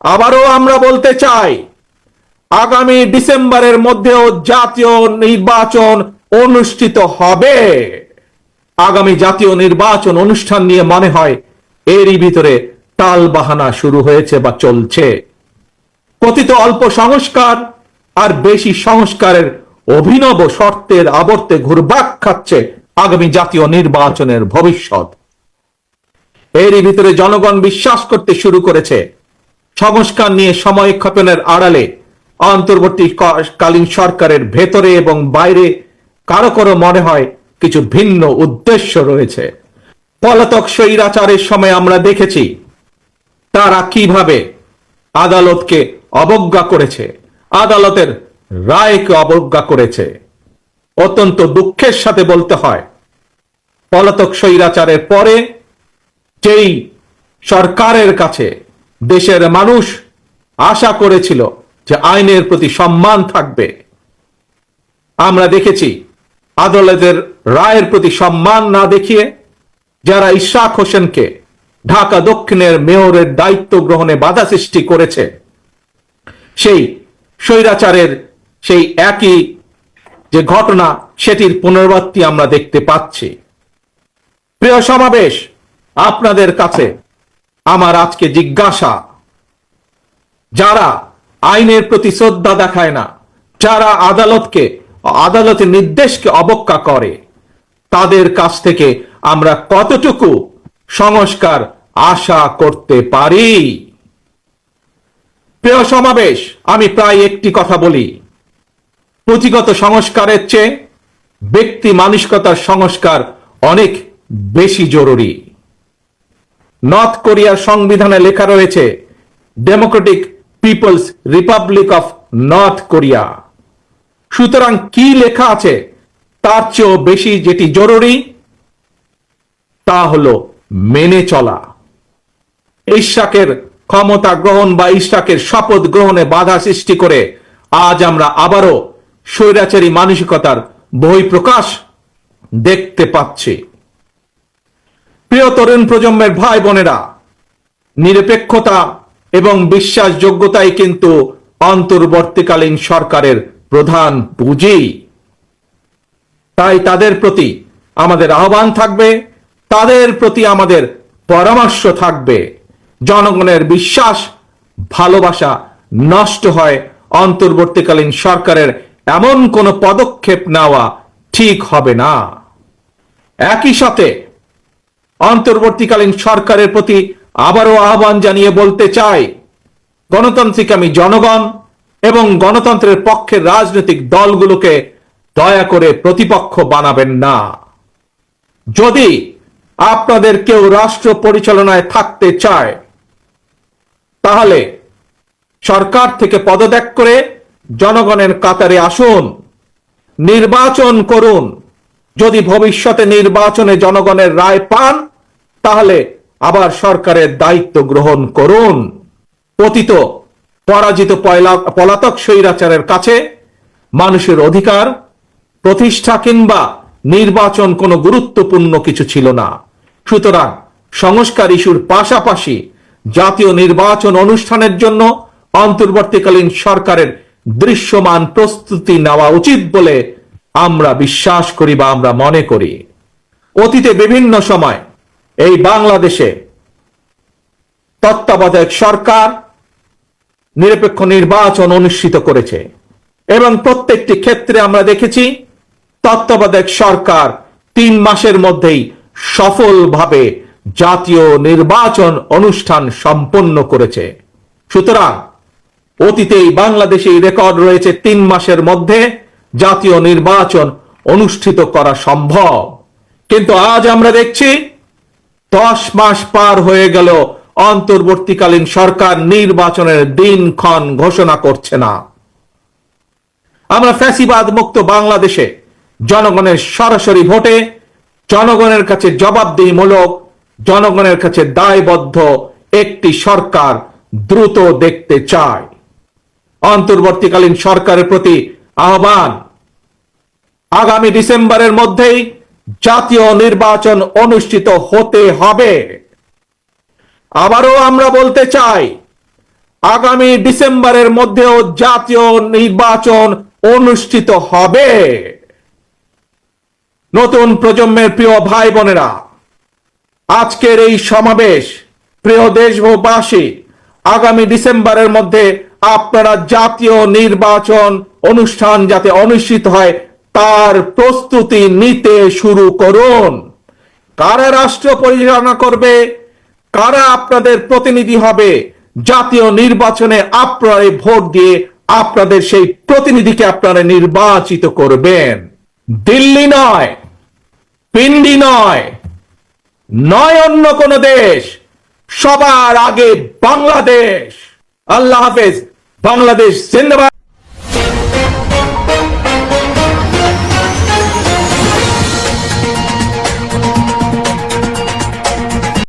আবারও আমরা বলতে চাই, আগামী ডিসেম্বরের মধ্যেও জাতীয় নির্বাচন অনুষ্ঠিত হবে। আগামী জাতীয় নির্বাচন অনুষ্ঠান নিয়ে মনে হয় এরই ভিতরে টালবাহানা শুরু হয়েছে বা চলছে। কথিত অল্প সংস্কার আর বেশি সংস্কারের অভিনব শর্তের আবর্তে ঘুরপাক খাচ্ছে আগামী জাতীয় নির্বাচনের ভবিষ্যৎ। এরই ভিতরে জনগণ বিশ্বাস করতে শুরু করেছে সংস্কার নিয়ে সময় ক্ষেপণের আড়ালে অন্তর্বর্তীকালীন সরকারের ভেতরে এবং বাইরে কারো কারো মনে হয় কিছু ভিন্ন উদ্দেশ্য রয়েছে। পলাতক স্বৈরাচারের সময় আমরা দেখেছি তারা কিভাবে আদালতকে অবজ্ঞা করেছে, আদালতের রায়কে অবজ্ঞা করেছে। অত্যন্ত দুঃখের সাথে বলতে হয়, পলাতক স্বৈরাচারের পরে যেই সরকারের কাছে দেশের মানুষ আশা করেছিল যে আইনের প্রতি সম্মান থাকবে, আমরা দেখেছি আদালতের রায়ের প্রতি সম্মান না দেখিয়ে যারা ইশরাক হোসেনকে ঢাকা দক্ষিণের মেয়রের দায়িত্ব গ্রহণে বাধা সৃষ্টি করেছে, সেই স্বৈরাচারের সেই একই যে ঘটনা সেটির পুনরাবৃত্তি আমরা দেখতে পাচ্ছি। প্রিয় সমাবেশ, আপনাদের কাছে আমার আজকে জিজ্ঞাসা, যারা আইনের প্রতি শ্রদ্ধা দেখায় না, যারা আদালতের নির্দেশকে অবজ্ঞা করে, তাদের কাছ থেকে আমরা কতটুকু সংস্কার আশা করতে পারি? প্রিয় সমাবেশ, আমি প্রায় একটি কথা বলি, পুঁথিগত সংস্কারের চেয়ে ব্যক্তি মানসিকতার সংস্কার অনেক বেশি জরুরি। নর্থ কোরিয়ার সংবিধানে লেখা রয়েছে Democratic People's Republic of North Korea. সুতরাং কি লেখা আছে তার চেয়েও বেশি যেটি জরুরি তা হলো মেনে চলা। ইশরাকের ক্ষমতা গ্রহণ বা ইশরাকের শপথ গ্রহণে বাধা সৃষ্টি করে আজ আমরা আবারও স্বৈরাচারী মানসিকতার বহিঃপ্রকাশ দেখতে পাচ্ছি। প্রিয় তরুণ প্রজন্মের ভাই বোনেরা, নিরপেক্ষতা এবং বিশ্বাসযোগ্যতাই কিন্তু অন্তর্বর্তীকালীন সরকারের প্রধান পুঁজি। তাই তাদের প্রতি আমাদের আহ্বান থাকবে, তাদের প্রতি আমাদের পরামর্শ থাকবে। জনগণের বিশ্বাস ভালোবাসা নষ্ট হয় অন্তর্বর্তীকালীন সরকারের এমন কোন পদক্ষেপ নেওয়া ঠিক হবে না। একই সাথে অন্তর্বর্তীকালীন সরকারের প্রতি আবারও আহ্বান জানিয়ে বলতে চাই, গণতান্ত্রিকামী জনগণ এবং গণতন্ত্রের পক্ষের রাজনৈতিক দলগুলোকে দয়া করে প্রতিপক্ষ বানাবেন না। যদি আপনাদের কেউ রাষ্ট্র পরিচালনায় থাকতে চায়, তাহলে সরকার থেকে পদত্যাগ করে জনগণের কাতারে আসুন, নির্বাচন করুন। যদি ভবিষ্যতে নির্বাচনে জনগণের রায় পান, তাহলে আবার সরকারের দায়িত্ব গ্রহণ করুন। পতিত পরাজিত পলাতক স্বৈরাচারের কাছে মানুষের অধিকার প্রতিষ্ঠা কিংবা নির্বাচন কোনো গুরুত্বপূর্ণ কিছু ছিল না। সুতরাং সংস্কার ইস্যুর পাশাপাশি জাতীয় নির্বাচন অনুষ্ঠানের জন্য অন্তর্বর্তীকালীন সরকারের দৃশ্যমান প্রস্তুতি নেওয়া উচিত বলে আমরা বিশ্বাস করি বা আমরা মনে করি। অতীতে বিভিন্ন সময় এই বাংলাদেশে তত্ত্বাবধায়ক সরকার নিরপেক্ষ নির্বাচন অনুষ্ঠিত করেছে এবং প্রত্যেকটি ক্ষেত্রে আমরা দেখেছি তত্ত্বাবধায়ক সরকার 3 মাসের মধ্যেই সফলভাবে জাতীয় নির্বাচন অনুষ্ঠান সম্পন্ন করেছে। সুতরাং অতীতেই বাংলাদেশে রেকর্ড রয়েছে 3 মাসের মধ্যে জাতীয় নির্বাচন অনুষ্ঠিত করা সম্ভব। কিন্তু আজ আমরা দেখছি 10 মাস পার হয়ে গেল, অন্তর্বর্তীকালীন সরকার নির্বাচনের দিনক্ষণ ঘোষণা করছে না। আমরা ফ্যাসিবাদ মুক্ত বাংলাদেশে জনগণের সরাসরি ভোটে জনগণের কাছে জবাবদিহিমূলক, জনগণের কাছে দায়বদ্ধ একটি সরকার দ্রুত দেখতে চায়। অন্তর্বর্তীকালীন সরকারের প্রতি আহ্বান, আগামী ডিসেম্বরের মধ্যেই জাতীয় নির্বাচন অনুষ্ঠিত হতে হবে। আবারও আমরা বলতে চাই, আগামী ডিসেম্বরের মধ্যেও জাতীয় নির্বাচন অনুষ্ঠিত হবে। নতুন প্রজন্মের প্রিয় ভাই বোনেরা, আজকের এই সমাবেশ, প্রিয় দেশবাসী, আগামী ডিসেম্বরের মধ্যে আপনারা জাতীয় নির্বাচন অনুষ্ঠান যাতে অনুষ্ঠিত হয় তার প্রস্তুতি নিতে শুরু করুন। কারা রাষ্ট্র পরিচালনা করবে, কারা আপনাদের প্রতিনিধি হবে, জাতীয় নির্বাচনে আপনারা ভোট দিয়ে আপনাদের সেই প্রতিনিধিকে আপনারা নির্বাচিত করবেন। দিল্লি নয়, পিন্ডি নয়, নয় অন্য কোন দেশ, সবার আগে বাংলাদেশ। আল্লাহ হাফেজ। বাংলাদেশ জিন্দাবাদ।